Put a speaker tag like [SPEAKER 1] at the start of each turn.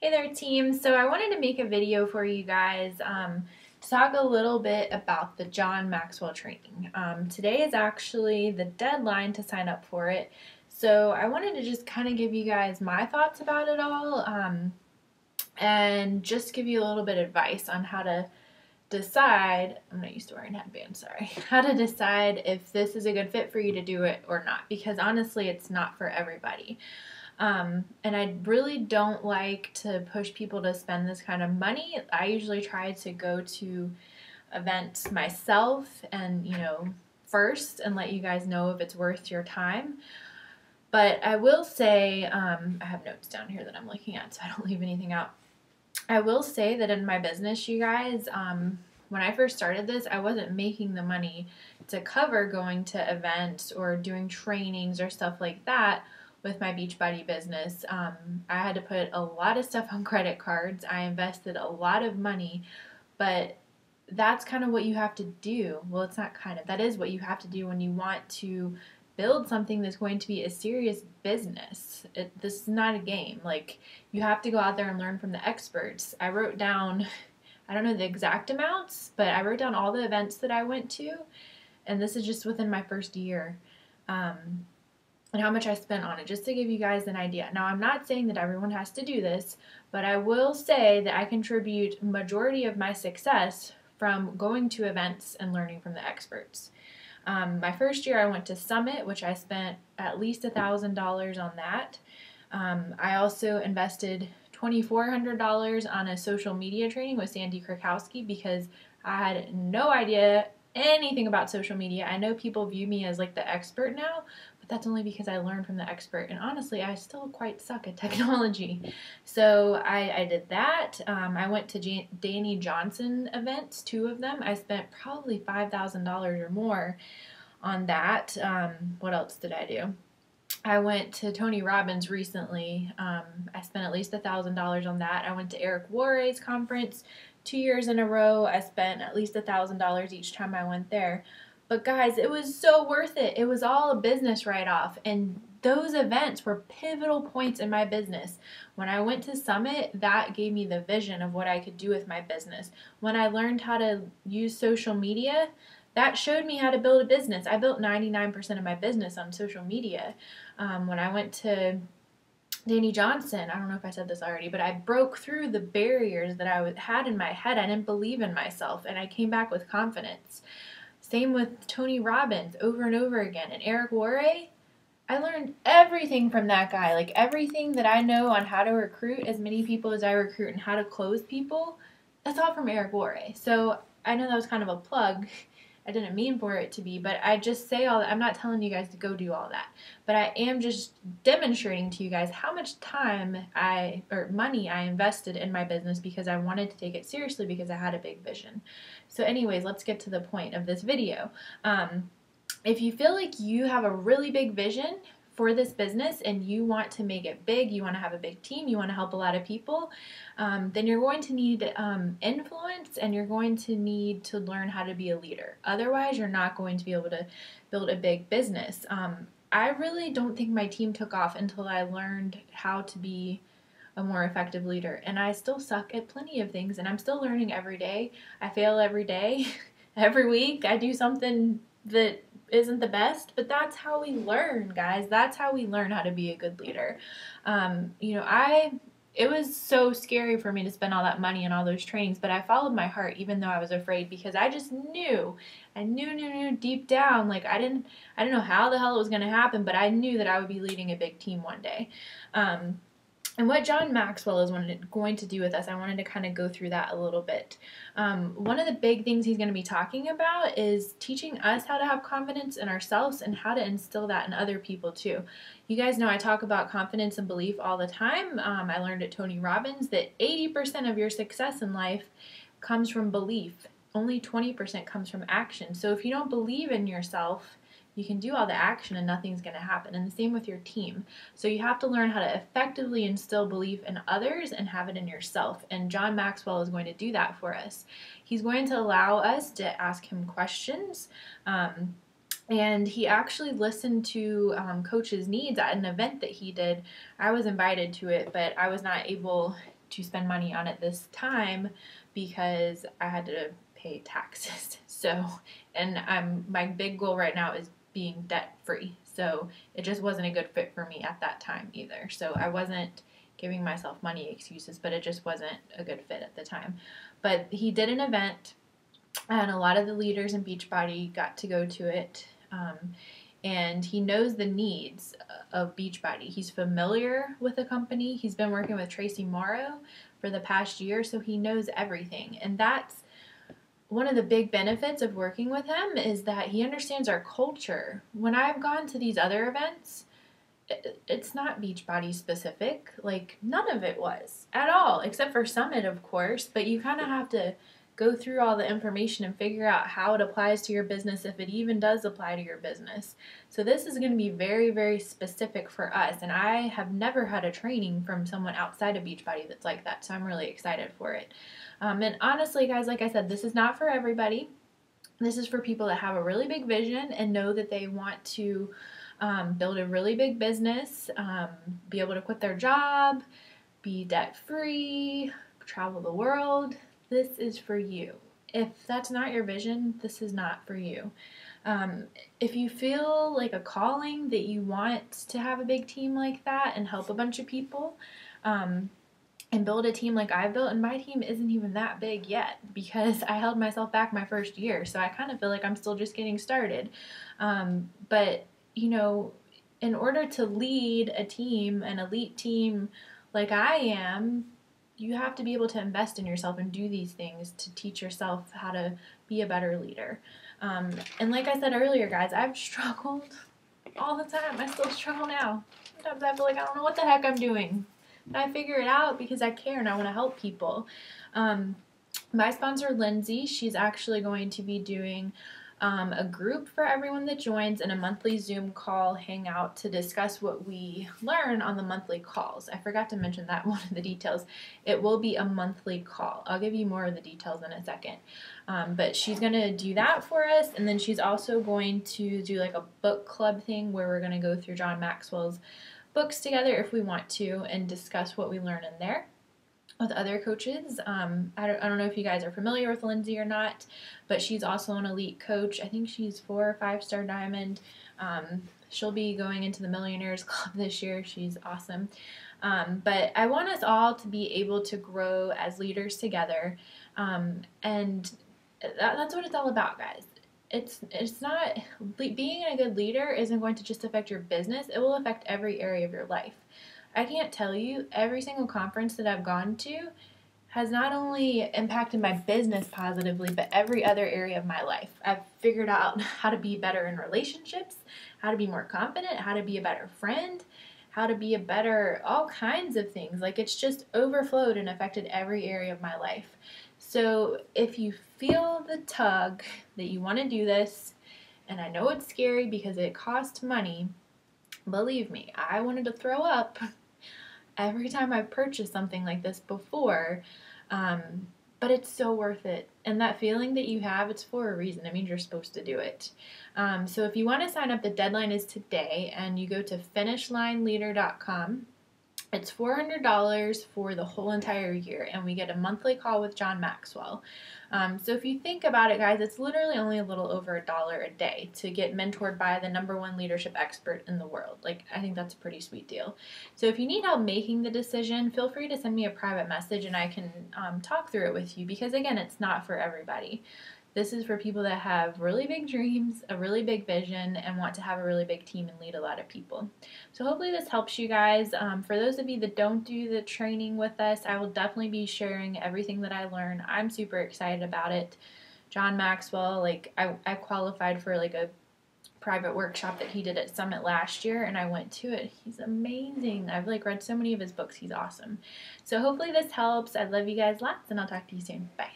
[SPEAKER 1] Hey there, team. So I wanted to make a video for you guys to talk a little bit about the John Maxwell training. Today is actually the deadline to sign up for it. So I wanted to just kind of give you guys my thoughts about it all and just give you a little bit of advice on how to decide, I'm not used to wearing headbands, sorry, how to decide if this is a good fit for you to do it or not, because honestly it's not for everybody. And I really don't like to push people to spend this kind of money. I usually try to go to events myself and, first and let you guys know if it's worth your time. But I will say, I have notes down here that I'm looking at so I don't leave anything out. I will say that in my business, you guys, when I first started this, I wasn't making the money to cover going to events or doing trainings or stuff like that with my Beachbody business. I had to put a lot of stuff on credit cards. I invested a lot of money, but that's kind of what you have to do. Well, it's not kind of, that is what you have to do when you want to build something that's going to be a serious business. This is not a game. Like, you have to go out there and learn from the experts. I wrote down, I don't know the exact amounts, but I wrote down all the events that I went to, and this is just within my first year. And how much I spent on it, just to give you guys an idea. Now, I'm not saying that everyone has to do this, but I will say that I contribute majority of my success from going to events and learning from the experts. My first year I went to Summit, which I spent at least $1,000 on that. I also invested $2,400 on a social media training with Sandy Krakowski because I had no idea anything about social media. I know people view me as like the expert now, but that's only because I learned from the expert, and honestly I still quite suck at technology. So I did that. I went to Danny Johnson events, 2 of them. I spent probably $5,000 or more on that. What else did I do? I went to Tony Robbins recently. I spent at least $1,000 on that. I went to Eric Worre's conference 2 years in a row. I spent at least $1,000 each time I went there. But guys, it was so worth it. It was all a business write-off, and those events were pivotal points in my business. When I went to Summit, that gave me the vision of what I could do with my business. When I learned how to use social media, that showed me how to build a business. I built 99% of my business on social media. When I went to Danny Johnson, I don't know if I said this already, but I broke through the barriers that I had in my head. I didn't believe in myself, and I came back with confidence. Same with Tony Robbins, over and over again. And Eric Worre, I learned everything from that guy. Like, everything that I know on how to recruit as many people as I recruit and how to close people, that's all from Eric Worre. So I know that was kind of a plug. I didn't mean for it to be, but I just say all that. I'm not telling you guys to go do all that, but I am just demonstrating to you guys how much time or money I invested in my business because I wanted to take it seriously because I had a big vision. So anyways, let's get to the point of this video. If you feel like you have a really big vision for this business and you want to make it big, you want to have a big team, you want to help a lot of people, then you're going to need influence, and you're going to need to learn how to be a leader. Otherwise, you're not going to be able to build a big business. I really don't think my team took off until I learned how to be a more effective leader, and I still suck at plenty of things, and I'm still learning every day. I fail every day. Every week I do something that isn't the best, but that's how we learn, guys. That's how we learn how to be a good leader. It was so scary for me to spend all that money on all those trainings, but I followed my heart even though I was afraid, because I just knew. I knew deep down, like I didn't know how the hell it was going to happen, but I knew that I would be leading a big team one day. And what John Maxwell is going to do with us, I wanted to kind of go through that a little bit. One of the big things he's going to be talking about is teaching us how to have confidence in ourselves and how to instill that in other people too. You guys know I talk about confidence and belief all the time. I learned at Tony Robbins that 80% of your success in life comes from belief. Only 20% comes from action. So if you don't believe in yourself, you can do all the action and nothing's going to happen. And the same with your team. So you have to learn how to effectively instill belief in others and have it in yourself. And John Maxwell is going to do that for us. He's going to allow us to ask him questions. And he actually listened to Coach's needs at an event that he did. I was invited to it, but I was not able to spend money on it this time because I had to pay taxes. So, and my big goal right now is being debt free. So it just wasn't a good fit for me at that time either. So I wasn't giving myself money excuses, but it just wasn't a good fit at the time. But he did an event, and a lot of the leaders in Beachbody got to go to it. And he knows the needs of Beachbody. He's familiar with the company. He's been working with Tracy Morrow for the past year, so he knows everything. And that's one of the big benefits of working with him, is that he understands our culture. When I've gone to these other events, it's not Beachbody specific. Like, none of it was at all, except for Summit, of course. But you kind of have to go through all the information and figure out how it applies to your business, if it even does apply to your business. So this is going to be very, very specific for us, and I have never had a training from someone outside of Beachbody that's like that, so I'm really excited for it. And honestly, guys, like I said, this is not for everybody. This is for people that have a really big vision and know that they want to build a really big business, be able to quit their job, be debt-free, travel the world. This is for you. If that's not your vision, this is not for you. If you feel like a calling that you want to have a big team like that and help a bunch of people, and build a team like I've built, and my team isn't even that big yet because I held myself back my first year, so I kind of feel like I'm still just getting started. But, you know, in order to lead a team, an elite team like I am, you have to be able to invest in yourself and do these things to teach yourself how to be a better leader. And like I said earlier, guys, I've struggled all the time. I still struggle now. Sometimes I feel like I don't know what the heck I'm doing. But I figure it out because I care and I want to help people. My sponsor, Lindsay, she's actually going to be doing a group for everyone that joins, and a monthly Zoom call hangout to discuss what we learn on the monthly calls. I forgot to mention that one of the details. It will be a monthly call. I'll give you more of the details in a second. But she's going to do that for us, and then she's also going to do like a book club thing where we're going to go through John Maxwell's books together if we want to and discuss what we learn in there with other coaches. I don't know if you guys are familiar with Lindsay or not, but she's also an elite coach. I think she's 4 or 5-star diamond. She'll be going into the Millionaires Club this year. She's awesome. But I want us all to be able to grow as leaders together, and that's what it's all about, guys. It's not, being a good leader isn't going to just affect your business. It will affect every area of your life. I can't tell you, every single conference that I've gone to has not only impacted my business positively, but every other area of my life. I've figured out how to be better in relationships, how to be more confident, how to be a better friend, how to be a better, all kinds of things. Like, it's just overflowed and affected every area of my life. So if you feel the tug that you want to do this, and I know it's scary because it costs money, believe me, I wanted to throw up every time I purchased something like this before, but it's so worth it. And that feeling that you have, it's for a reason. It means you're supposed to do it. So if you want to sign up, the deadline is today, and you go to finishlineleader.com. It's $400 for the whole entire year, and we get a monthly call with John Maxwell. So if you think about it, guys, it's literally only a little over $1 a day to get mentored by the #1 leadership expert in the world. Like, I think that's a pretty sweet deal. So if you need help making the decision, feel free to send me a private message, and I can talk through it with you, because, again, it's not for everybody. This is for people that have really big dreams, a really big vision, and want to have a really big team and lead a lot of people. So hopefully this helps you guys. For those of you that don't do the training with us, I will definitely be sharing everything that I learn. I'm super excited about it. John Maxwell, like, I qualified for like a private workshop that he did at Summit last year, and I went to it. He's amazing. I've like read so many of his books. He's awesome. So hopefully this helps. I love you guys lots, and I'll talk to you soon. Bye.